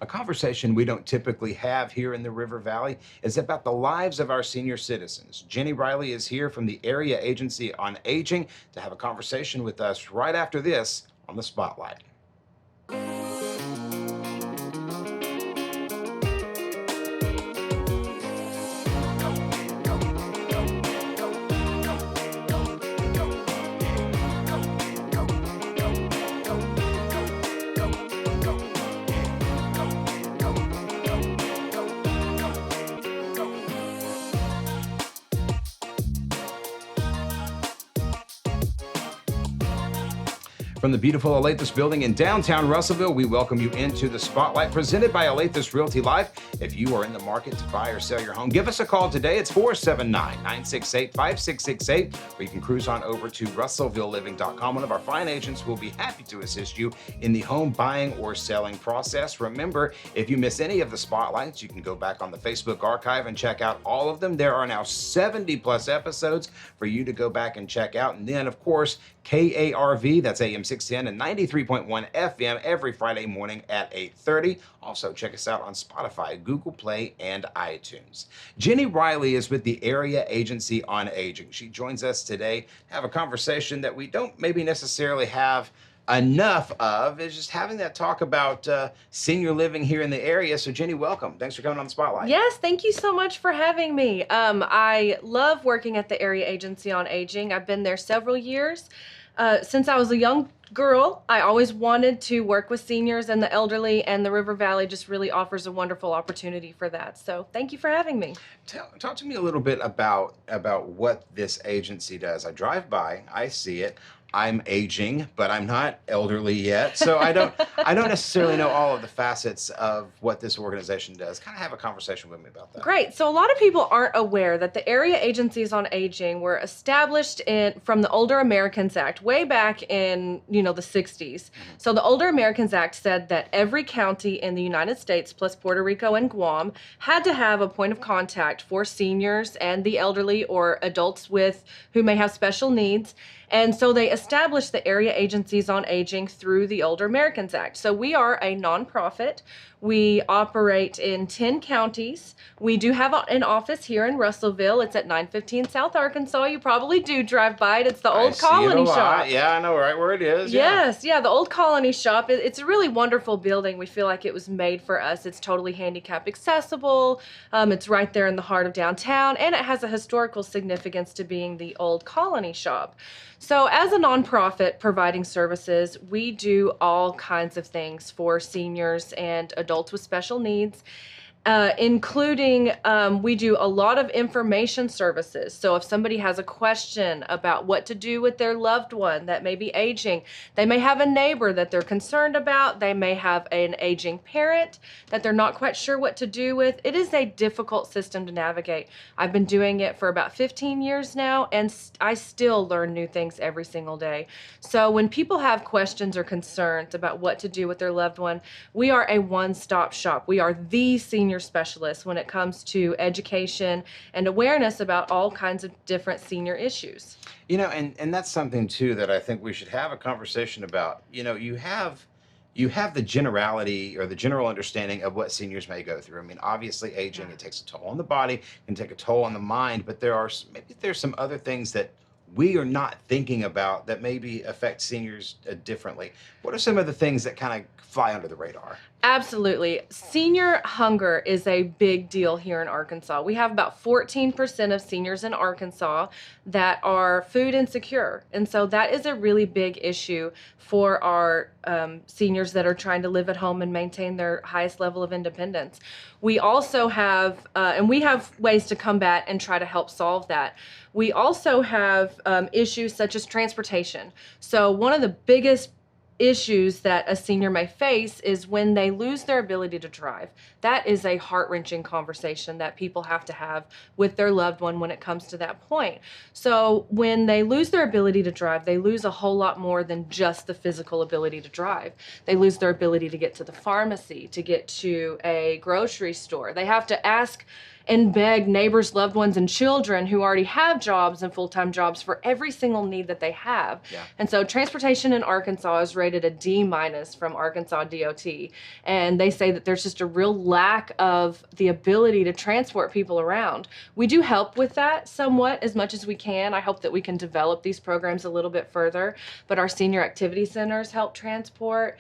A conversation we don't typically have here in the River Valley is about the lives of our senior citizens. Jenny Riley is here from the Area Agency on Aging to have a conversation with us right after this on the Spotlight. From the beautiful Alathus building in downtown Russellville, we welcome you into the Spotlight presented by Alathus Realty Life. If you are in the market to buy or sell your home, give us a call today. It's 479-968-5668, or you can cruise on over to russellvilleliving.com. One of our fine agents will be happy to assist you in the home buying or selling process. Remember, if you miss any of the Spotlights, you can go back on the Facebook archive and check out all of them. There are now 70 plus episodes for you to go back and check out. And then, of course, KARV, that's AM 610 and 93.1 FM every Friday morning at 8:30. Also, check us out on Spotify, Google Play, and iTunes. Jenny Riley is with the Area Agency on Aging. She joins us today to have a conversation that we don't maybe necessarily have enough of, is just having that talk about senior living here in the area. So Jenny, welcome. Thanks for coming on the Spotlight. Yes, thank you so much for having me. I love working at the Area Agency on Aging. I've been there several years. Since I was a young girl, I always wanted to work with seniors and the elderly, and the River Valley just really offers a wonderful opportunity for that. So thank you for having me. Talk to me a little bit about what this agency does. I drive by, I see it. I'm aging, but I'm not elderly yet, so I don't necessarily know all of the facets of what this organization does. Kind of have a conversation with me about that. Great. So a lot of people aren't aware that the Area Agencies on Aging were established from the Older Americans Act way back in the 60s. So the Older Americans Act said that every county in the United States, plus Puerto Rico and Guam, had to have a point of contact for seniors and the elderly or adults who may have special needs. And so they established the Area Agencies on Aging through the Older Americans Act. So we are a nonprofit. We operate in 10 counties. We do have an office here in Russellville. It's at 915 South Arkansas. You probably do drive by it. It's the old Colony Shop. Yeah, I know right where it is. Yes, yeah, the old Colony Shop. It's a really wonderful building. We feel like it was made for us. It's totally handicap accessible. It's right there in the heart of downtown, and it has a historical significance to being the old Colony Shop. So as a nonprofit providing services, we do all kinds of things for seniors and adults with special needs. Including we do a lot of information services. So if somebody has a question about what to do with their loved one that may be aging, they may have a neighbor that they're concerned about, they may have an aging parent that they're not quite sure what to do with. It is a difficult system to navigate. I've been doing it for about 15 years now, and I still learn new things every single day. So when people have questions or concerns about what to do with their loved one, we are a one-stop shop. We are the senior specialists when it comes to education and awareness about all kinds of different senior issues. And that's something too that I think we should have a conversation about. You have the generality or the general understanding of what seniors may go through. I mean, obviously aging, it takes a toll on the body, can take a toll on the mind, but there's some other things that we are not thinking about that maybe affect seniors differently. What are some of the things that kind of fly under the radar? Absolutely. Senior hunger is a big deal here in Arkansas. We have about 14% of seniors in Arkansas that are food insecure. And so that is a really big issue for our seniors that are trying to live at home and maintain their highest level of independence. We also have, and we have ways to combat and try to help solve that. We also have issues such as transportation. So one of the biggest issues that a senior may face is when they lose their ability to drive. That is a heart-wrenching conversation that people have to have with their loved one when it comes to that point. So when they lose their ability to drive, they lose a whole lot more than just the physical ability to drive. They lose their ability to get to the pharmacy, to get to a grocery store. They have to ask and beg neighbors, loved ones, and children who already have jobs and full-time jobs for every single need that they have. Yeah. And so transportation in Arkansas is rated a D- from Arkansas DOT. And they say that there's just a real lack of the ability to transport people around. We do help with that somewhat as much as we can. I hope that we can develop these programs a little bit further, but our senior activity centers help transport.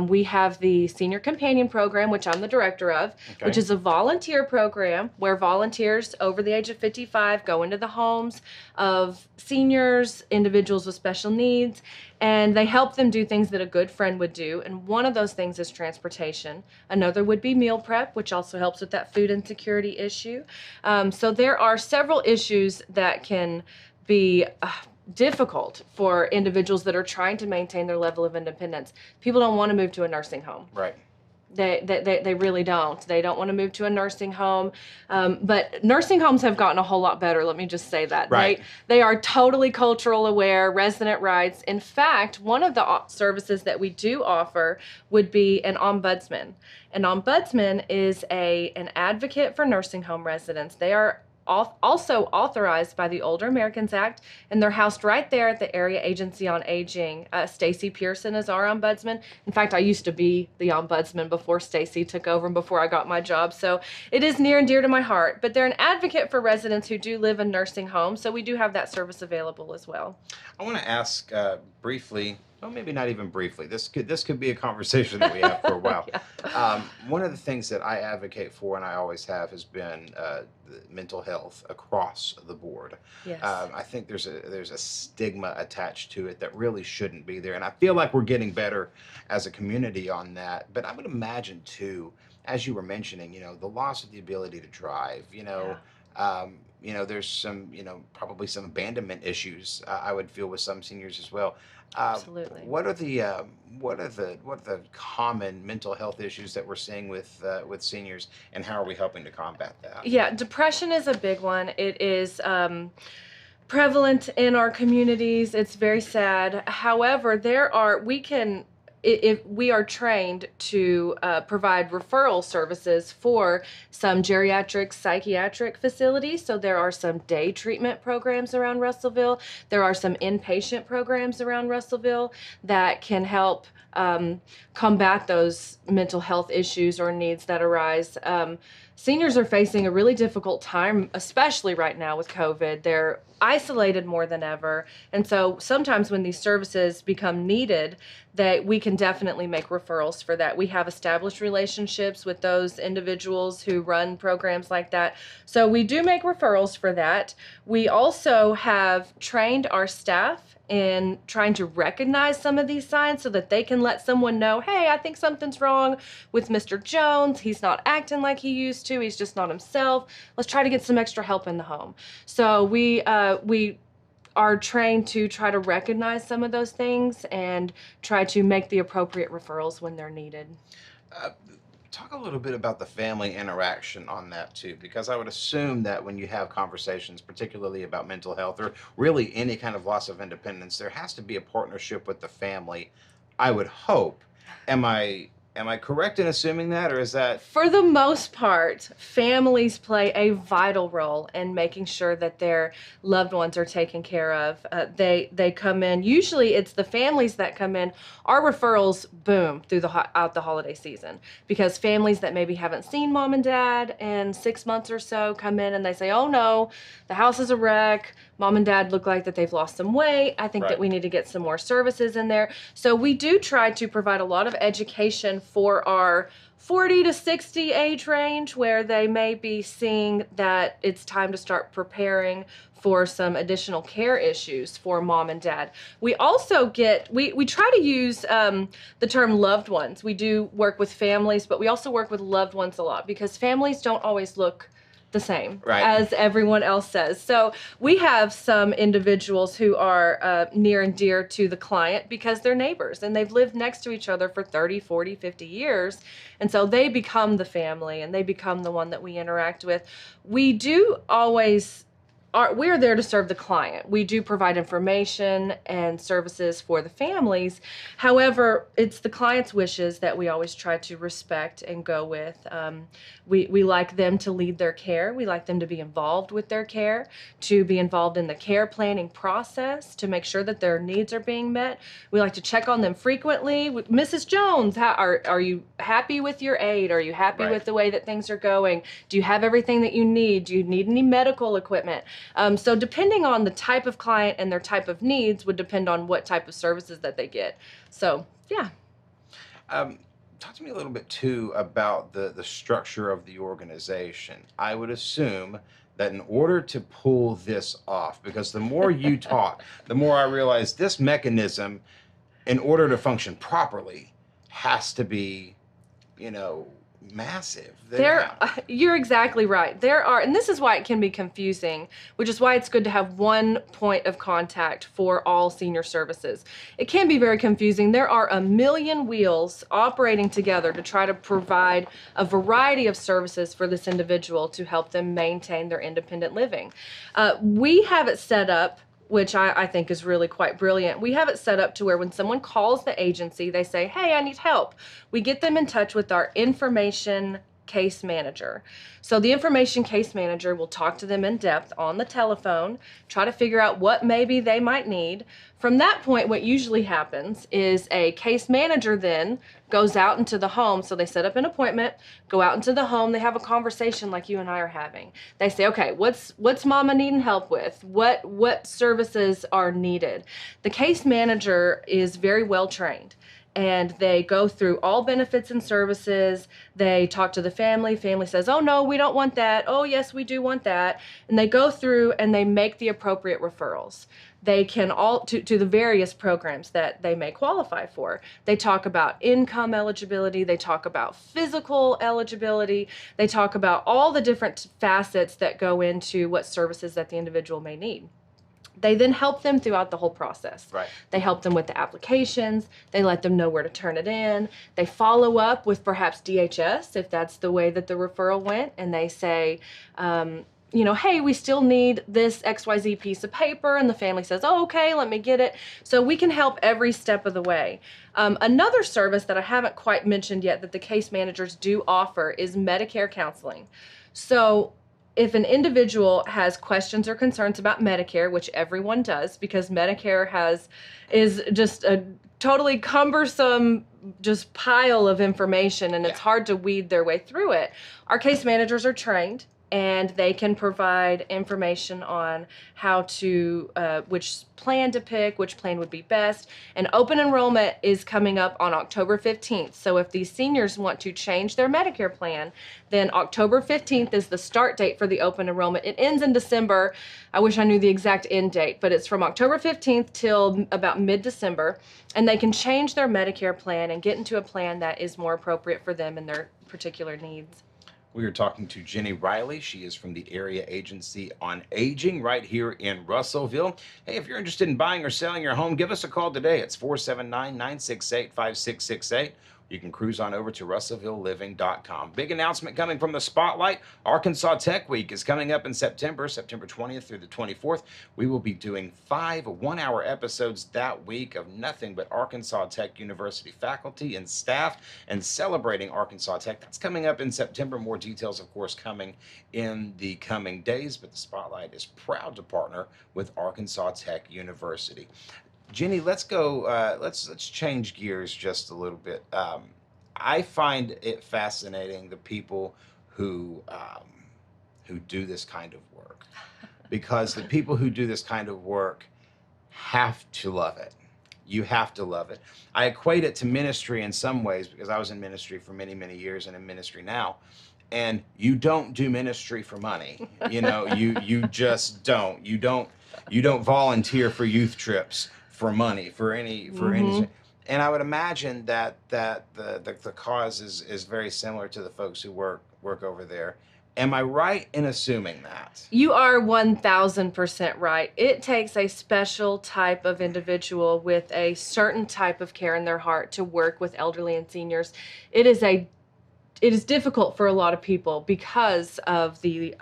We have the Senior Companion Program, which I'm the director of, which is a volunteer program where volunteers over the age of 55 go into the homes of seniors, individuals with special needs, and they help them do things that a good friend would do. And one of those things is transportation. Another would be meal prep, which also helps with that food insecurity issue. So there are several issues that can be difficult for individuals that are trying to maintain their level of independence. People don't want to move to a nursing home. Right. They really don't. They don't want to move to a nursing home. But nursing homes have gotten a whole lot better. Let me just say that. Right. They are totally cultural aware, resident rights. In fact, one of the services that we do offer would be an ombudsman. An ombudsman is an advocate for nursing home residents. They are also authorized by the Older Americans Act, and they're housed right there at the Area Agency on Aging. Stacy Pearson is our ombudsman. In fact, I used to be the ombudsman before Stacy took over and before I got my job, so it is near and dear to my heart. But they're an advocate for residents who do live in nursing homes, so we do have that service available as well. I want to ask briefly, well, maybe not even briefly. This could be a conversation that we have for a while. Yeah. One of the things that I advocate for, and I always have, has been mental health across the board. Yes. I think there's a stigma attached to it that really shouldn't be there, and I feel like we're getting better as a community on that. But I would imagine too, as you were mentioning, the loss of the ability to drive. There's some, probably some abandonment issues I would feel with some seniors as well. Absolutely. What are the common mental health issues that we're seeing with seniors, and how are we helping to combat that? Yeah, depression is a big one. It is prevalent in our communities. It's very sad. However, if we are trained to provide referral services for some geriatric psychiatric facilities. So there are some day treatment programs around Russellville. There are some inpatient programs around Russellville that can help combat those mental health issues or needs that arise. Seniors are facing a really difficult time, especially right now with COVID. They're isolated more than ever. And so sometimes when these services become needed, that we can definitely make referrals for that. We have established relationships with those individuals who run programs like that. So we do make referrals for that. We also have trained our staff in trying to recognize some of these signs so that they can let someone know, hey, I think something's wrong with Mr. Jones. He's not acting like he used to. He's just not himself. Let's try to get some extra help in the home. So we are trained to try to recognize some of those things and try to make the appropriate referrals when they're needed. Talk a little bit about the family interaction on that too, because I would assume that when you have conversations, particularly about mental health or really any kind of loss of independence, there has to be a partnership with the family, I would hope. Am I correct in assuming that, or is that? For the most part, families play a vital role in making sure that their loved ones are taken care of. They come in. Usually, it's the families that come in. Our referrals boom throughout the holiday season because families that maybe haven't seen mom and dad in 6 months or so come in and they say, "Oh no, the house is a wreck. Mom and dad look like that they've lost some weight. I think that we need to get some more services in there." So we do try to provide a lot of education for our 40 to 60 age range where they may be seeing that it's time to start preparing for some additional care issues for mom and dad. We also we try to use the term loved ones. We do work with families, but we also work with loved ones a lot because families don't always look the same as everyone else says. So we have some individuals who are near and dear to the client because they're neighbors and they've lived next to each other for 30, 40, 50 years. And so they become the family and they become the one that we interact with. We do always we're there to serve the client. We do provide information and services for the families. However, it's the client's wishes that we always try to respect and go with. We like them to lead their care. We like them to be involved with their care, to be involved in the care planning process, to make sure that their needs are being met. We like to check on them frequently. Mrs. Jones, how are you happy with your aide? Are you happy Right. with the way that things are going? Do you have everything that you need? Do you need any medical equipment? So depending on the type of client and their type of needs would depend on what type of services that they get. So, yeah. Talk to me a little bit too about the structure of the organization. I would assume that in order to pull this off, because the more you talk, the more I realize this mechanism, in order to function properly, has to be, massive. You're exactly right. And this is why it can be confusing, which is why it's good to have one point of contact for all senior services. It can be very confusing. There are a million wheels operating together to try to provide a variety of services for this individual to help them maintain their independent living. We have it set up, which I think is really quite brilliant. We have it set up to where when someone calls the agency, they say, hey, I need help. We get them in touch with our information case manager. So the information case manager will talk to them in depth on the telephone, try to figure out what maybe they might need. From that point, what usually happens is a case manager then goes out into the home. So they set up an appointment, go out into the home, they have a conversation like you and I are having. They say, okay, what's mama needing help with? What services are needed? The case manager is very well trained. And they go through all benefits and services. They talk to the family. Family says, oh, no, we don't want that. Oh, yes, we do want that. And they go through and they make the appropriate referrals. They can to the various programs that they may qualify for. They talk about income eligibility. They talk about physical eligibility. They talk about all the different facets that go into what services that the individual may need. They then help them throughout the whole process. Right. They help them with the applications. They let them know where to turn it in. They follow up with perhaps DHS if that's the way that the referral went, and they say, hey, we still need this XYZ piece of paper, and the family says, oh, okay, let me get it. So we can help every step of the way. Another service that I haven't quite mentioned yet that the case managers do offer is Medicare counseling. So if an individual has questions or concerns about Medicare, which everyone does because Medicare is just a totally cumbersome just pile of information, and it's hard to weed their way through it. Our case managers are trained, and they can provide information on how to, which plan to pick, which plan would be best. And open enrollment is coming up on October 15th. So if these seniors want to change their Medicare plan, then October 15th is the start date for the open enrollment. It ends in December. I wish I knew the exact end date, but it's from October 15th till about mid-December. And they can change their Medicare plan and get into a plan that is more appropriate for them and their particular needs. We are talking to Jenny Riley. She is from the Area Agency on Aging right here in Russellville. Hey, if you're interested in buying or selling your home, give us a call today. It's 479-968-5668. You can cruise on over to RussellvilleLiving.com. Big announcement coming from the Spotlight. Arkansas Tech Week is coming up in September 20th through the 24th. We will be doing 5 one-hour episodes that week of nothing but Arkansas Tech University faculty and staff and celebrating Arkansas Tech. That's coming up in September. More details, of course, coming in the coming days, but the Spotlight is proud to partner with Arkansas Tech University. Jenny, let's go. Let's change gears just a little bit. I find it fascinating the people who do this kind of work, because the people who do this kind of work have to love it. You have to love it. I equate it to ministry in some ways because I was in ministry for many, many years and in ministry now. And you don't do ministry for money. You just don't. You don't volunteer for youth trips for money, for any, and I would imagine that the cause is very similar to the folks who work over there. Am I right in assuming that? You are 1000% right. It takes a special type of individual with a certain type of care in their heart to work with elderly and seniors. It is difficult for a lot of people because of the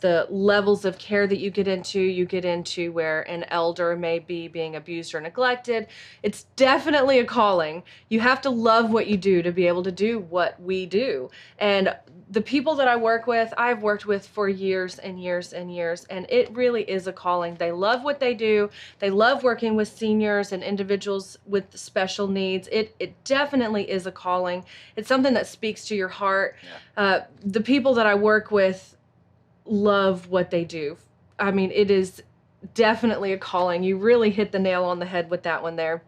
the levels of care that you get into where an elder may be being abused or neglected. It's definitely a calling. You have to love what you do to be able to do what we do. And the people that I work with, I've worked with for years and years and years, and it really is a calling. They love what they do. They love working with seniors and individuals with special needs. It definitely is a calling. It's something that speaks to your heart. The people that I work with love what they do. I mean, it is definitely a calling. You really hit the nail on the head with that one there.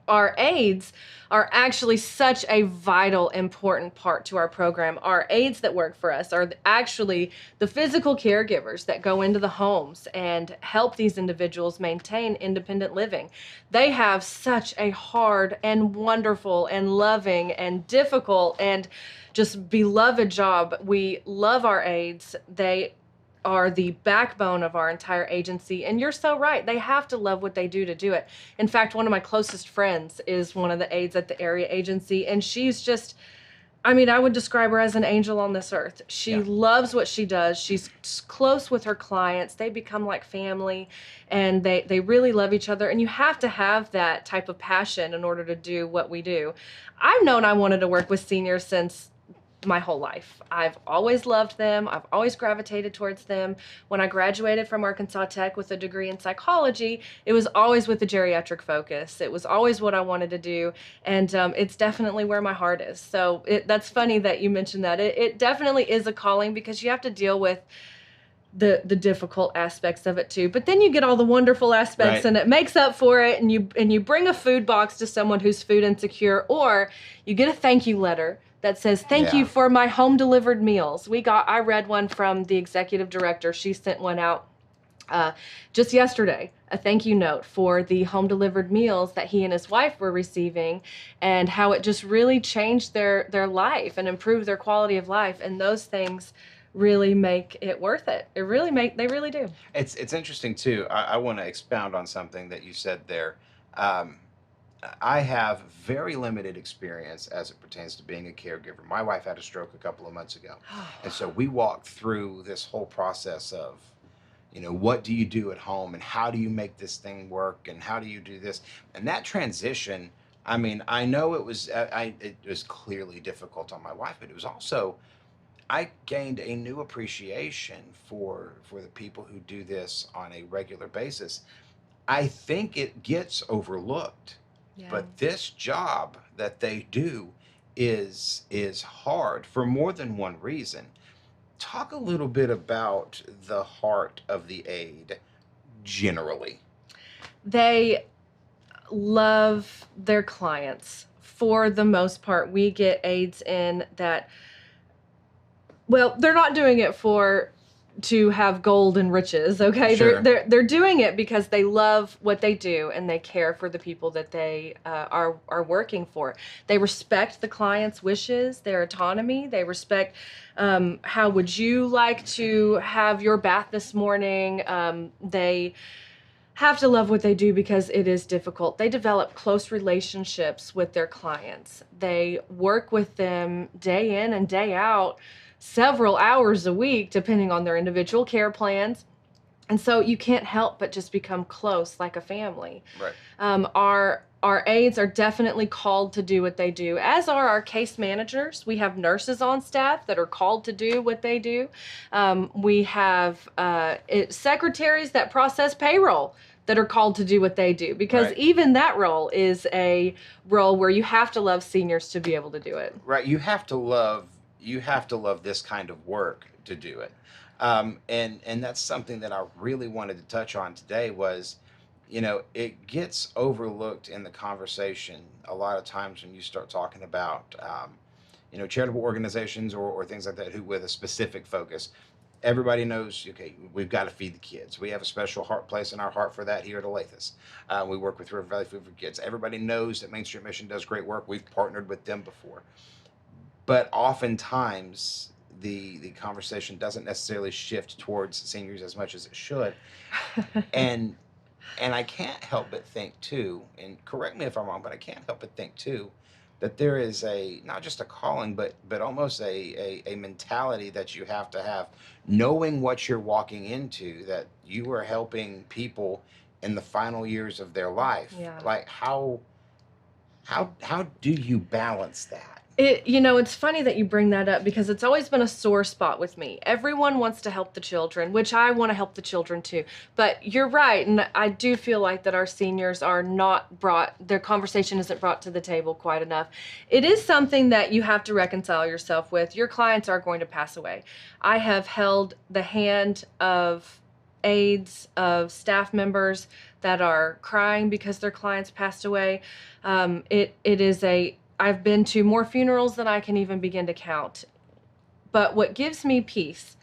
Our aides are actually such a vital, important part to our program. Our aides that work for us are actually the physical caregivers that go into the homes and help these individuals maintain independent living. They have such a hard and wonderful and loving and difficult and just beloved job. We love our aides. They are the backbone of our entire agency. And you're so right. They have to love what they do to do it. In fact, one of my closest friends is one of the aides at the area agency. And she's just, I mean, I would describe her as an angel on this earth. She loves what she does. She's close with her clients. They become like family, and they really love each other. And you have to have that type of passion in order to do what we do. I've known I wanted to work with seniors since my whole life. I've always loved them. I've always gravitated towards them. When I graduated from Arkansas Tech with a degree in psychology, it was always with a geriatric focus. It was always what I wanted to do, and it's definitely where my heart is. So that's funny that you mentioned that. It definitely is a calling, because you have to deal with the difficult aspects of it too, but then you get all the wonderful aspects, and it makes up for it. And you bring a food box to someone who's food insecure, or you get a thank you letter that says, thank you for my home delivered meals. I read one from the executive director. She sent one out just yesterday, a thank you note for the home delivered meals that he and his wife were receiving, and how it just really changed their life and improved their quality of life. And those things really make it worth it. They really do. It's interesting too. I want to expound on something that you said there. I have very limited experience as it pertains to being a caregiver. My wife had a stroke a couple of months ago. And so we walked through this whole process of, what do you do at home, and how do you make this thing work, and how do you do this? And that transition, I mean, I know it was clearly difficult on my wife, but it was also, I gained a new appreciation for the people who do this on a regular basis. I think it gets overlooked. But this job that they do is hard for more than one reason. Talk a little bit about the heart of the aide generally. They love their clients. For the most part, we get aides in that, well, they're not doing it to have gold and riches, okay? Sure. They're doing it because they love what they do, and they care for the people that they are working for. They respect the client's wishes, their autonomy. They respect how would you like to have your bath this morning. They have to love what they do because it is difficult. They develop close relationships with their clients. They work with them day in and day out, several hours a week, depending on their individual care plans. And so you can't help but just become close, like a family. Right. Our aides are definitely called to do what they do, as are our case managers. We have nurses on staff that are called to do what they do. We have secretaries that process payroll that are called to do what they do, because even that role is a role where you have to love seniors to be able to do it. Right. You have to love this kind of work to do it. And that's something that I really wanted to touch on today was, it gets overlooked in the conversation a lot of times when you start talking about, charitable organizations or things like that, who with a specific focus. Everybody knows, okay, we've got to feed the kids. We have a special place in our heart for that here at Olathe. We work with River Valley Food for Kids. Everybody knows that Main Street Mission does great work. We've partnered with them before. But oftentimes, the conversation doesn't necessarily shift towards seniors as much as it should. And I can't help but think too, and correct me if I'm wrong, but I can't help but think too, that there is a not just a calling, but almost a mentality that you have to have, knowing what you're walking into, that you are helping people in the final years of their life. Yeah. Like how do you balance that? It's funny that you bring that up because it's always been a sore spot with me. Everyone wants to help the children, which I want to help the children too. But you're right, and I do feel like that our seniors are not brought, their conversation isn't brought to the table quite enough. It is something that you have to reconcile yourself with. Your clients are going to pass away. I have held the hand of aides, of staff members that are crying because their clients passed away. I've been to more funerals than I can even begin to count. But what gives me peace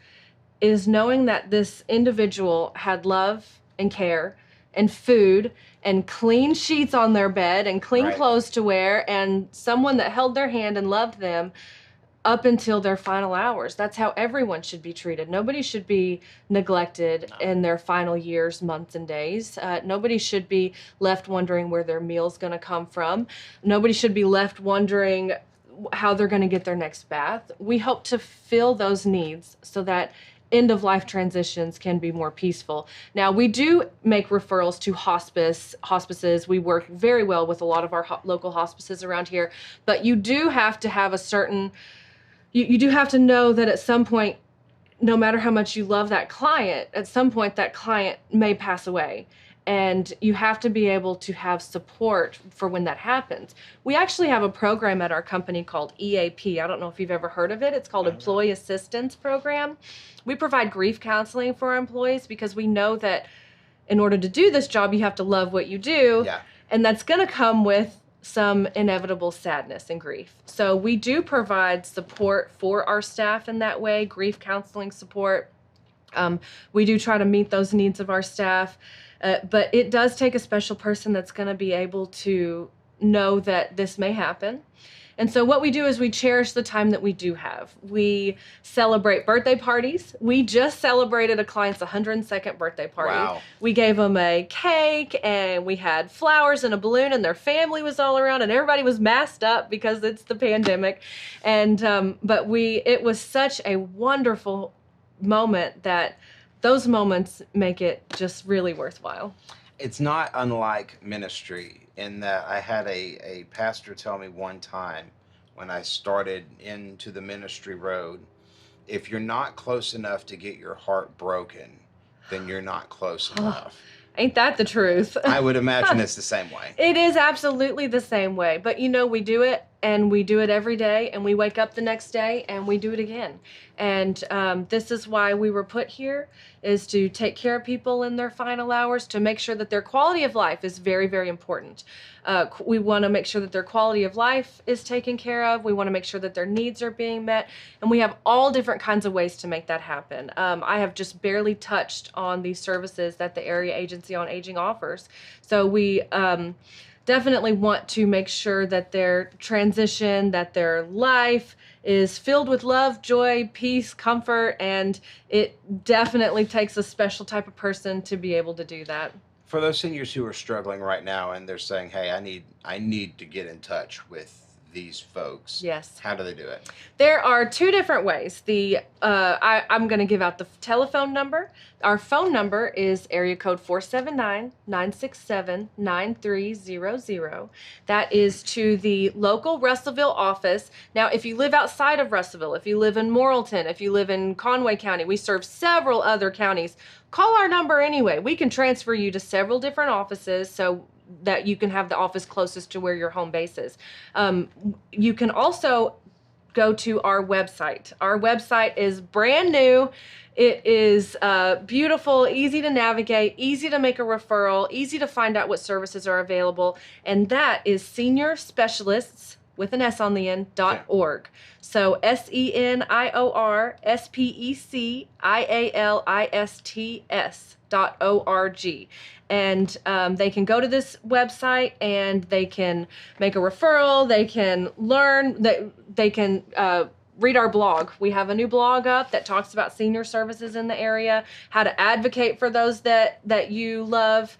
is knowing that this individual had love and care and food and clean sheets on their bed and clean Right. clothes to wear and someone that held their hand and loved them up until their final hours. That's how everyone should be treated. Nobody should be neglected in their final years, months, and days. Nobody should be left wondering where their meal's going to come from. Nobody should be left wondering how they're going to get their next bath. We hope to fill those needs so that end-of-life transitions can be more peaceful. Now, we do make referrals to hospices. We work very well with a lot of our local hospices around here, but you do have to have a certain... You do have to know that at some point, no matter how much you love that client, at some point that client may pass away. And you have to be able to have support for when that happens. We actually have a program at our company called EAP. I don't know if you've ever heard of it. It's called Employee Assistance Program. We provide grief counseling for our employees because we know that in order to do this job, you have to love what you do. Yeah. And that's going to come with some inevitable sadness and grief. So we do provide support for our staff in that way, grief counseling support. We do try to meet those needs of our staff, but it does take a special person that's going to be able to know that this may happen. And so what we do is we cherish the time that we do have. We celebrate birthday parties. We just celebrated a client's 102nd birthday party. Wow. We gave them a cake and we had flowers and a balloon and their family was all around and everybody was masked up because it's the pandemic. And it was such a wonderful moment that those moments make it just really worthwhile. It's not unlike ministry in that I had a pastor tell me one time when I started into the ministry road, if you're not close enough to get your heart broken, then you're not close enough. Ain't that the truth? I would imagine it's the same way. It is absolutely the same way. But we do it and we do it every day and we wake up the next day and we do it again. And this is why we were put here, is to take care of people in their final hours, to make sure that their quality of life is very, very important. We want to make sure that their quality of life is taken care of. We want to make sure that their needs are being met. And we have all different kinds of ways to make that happen. I have just barely touched on the services that the Area Agency on Aging offers. So we definitely want to make sure that their transition, that their life is filled with love, joy, peace, comfort, and it definitely takes a special type of person to be able to do that. For those seniors who are struggling right now and they're saying, hey, I need to get in touch with these folks. Yes. How do they do it? There are two different ways. I'm going to give out the telephone number. Our phone number is area code 479-967-9300. That is to the local Russellville office. Now, if you live outside of Russellville, if you live in Morrilton, if you live in Conway County, we serve several other counties. Call our number anyway. We can transfer you to several different offices so that you can have the office closest to where your home base is. You can also go to our website. Our website is brand new. It is beautiful, easy to navigate, easy to make a referral, easy to find out what services are available, and that is Senior Specialists with an S on the end, .org. So SENIORSPECIALISTS.org. And they can go to this website and they can make a referral, they can learn, they can read our blog. We have a new blog up that talks about senior services in the area, how to advocate for those that you love,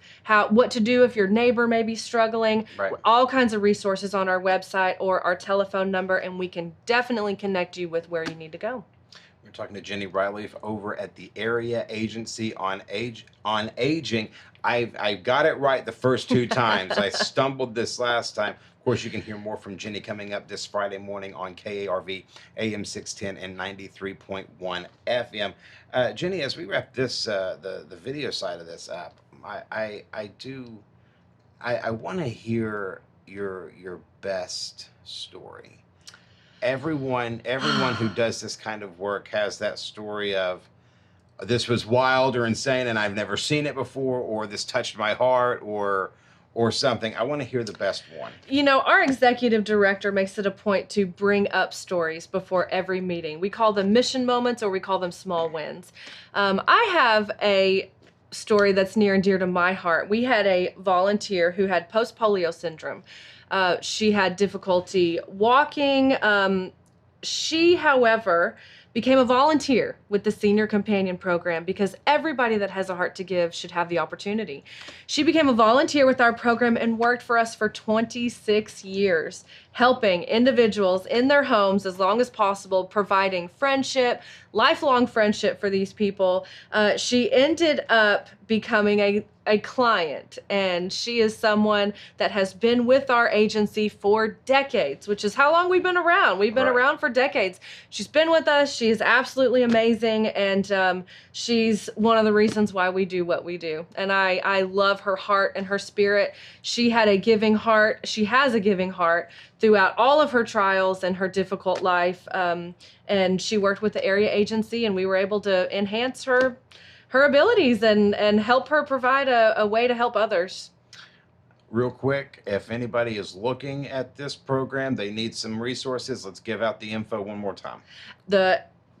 what to do if your neighbor may be struggling. Right. All kinds of resources on our website or our telephone number, and we can definitely connect you with where you need to go. We're talking to Jenny Riley over at the Area Agency on Aging. I got it right the first two times. I stumbled this last time. Of course, you can hear more from Jenny coming up this Friday morning on KARV AM 610 and 93.1 FM. Jenny, as we wrap this the video side of this up, I want to hear your best story. Everyone who does this kind of work has that story of this was wild or insane and I've never seen it before, or this touched my heart, or something. I want to hear the best one. You know, our executive director makes it a point to bring up stories before every meeting. We call them mission moments, or we call them small wins. I have a story that's near and dear to my heart. We had a volunteer who had post-polio syndrome. She had difficulty walking. She, however, became a volunteer with the Senior Companion Program because everybody that has a heart to give should have the opportunity. She became a volunteer with our program and worked for us for 26 years, helping individuals in their homes as long as possible, providing friendship, lifelong friendship for these people. She ended up becoming a client, and she is someone that has been with our agency for decades, which is how long we've been around. We've been around for decades. She's been with us. She is absolutely amazing, and she's one of the reasons why we do what we do. And I love her heart and her spirit. She had a giving heart. She has a giving heart throughout all of her trials and her difficult life. And she worked with the area agency, and we were able to enhance her abilities and help her provide a way to help others. Real quick, if anybody is looking at this program, they need some resources, let's give out the info one more time.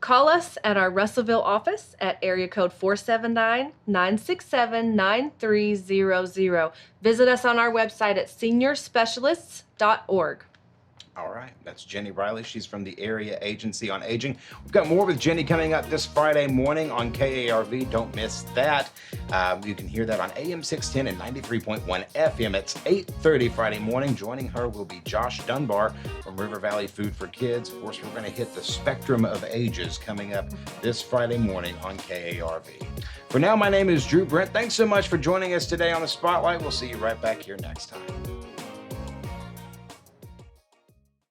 Call us at our Russellville office at area code 479-967-9300. Visit us on our website at seniorspecialists.org. All right, that's Jenny Riley. She's from the Area Agency on Aging. We've got more with Jenny coming up this Friday morning on KARV. Don't miss that. You can hear that on AM 610 and 93.1 FM. It's 8:30 Friday morning. Joining her will be Josh Dunbar from River Valley Food for Kids. Of course, we're going to hit the spectrum of ages coming up this Friday morning on KARV. For now, my name is Drew Brent. Thanks so much for joining us today on The Spotlight. We'll see you right back here next time.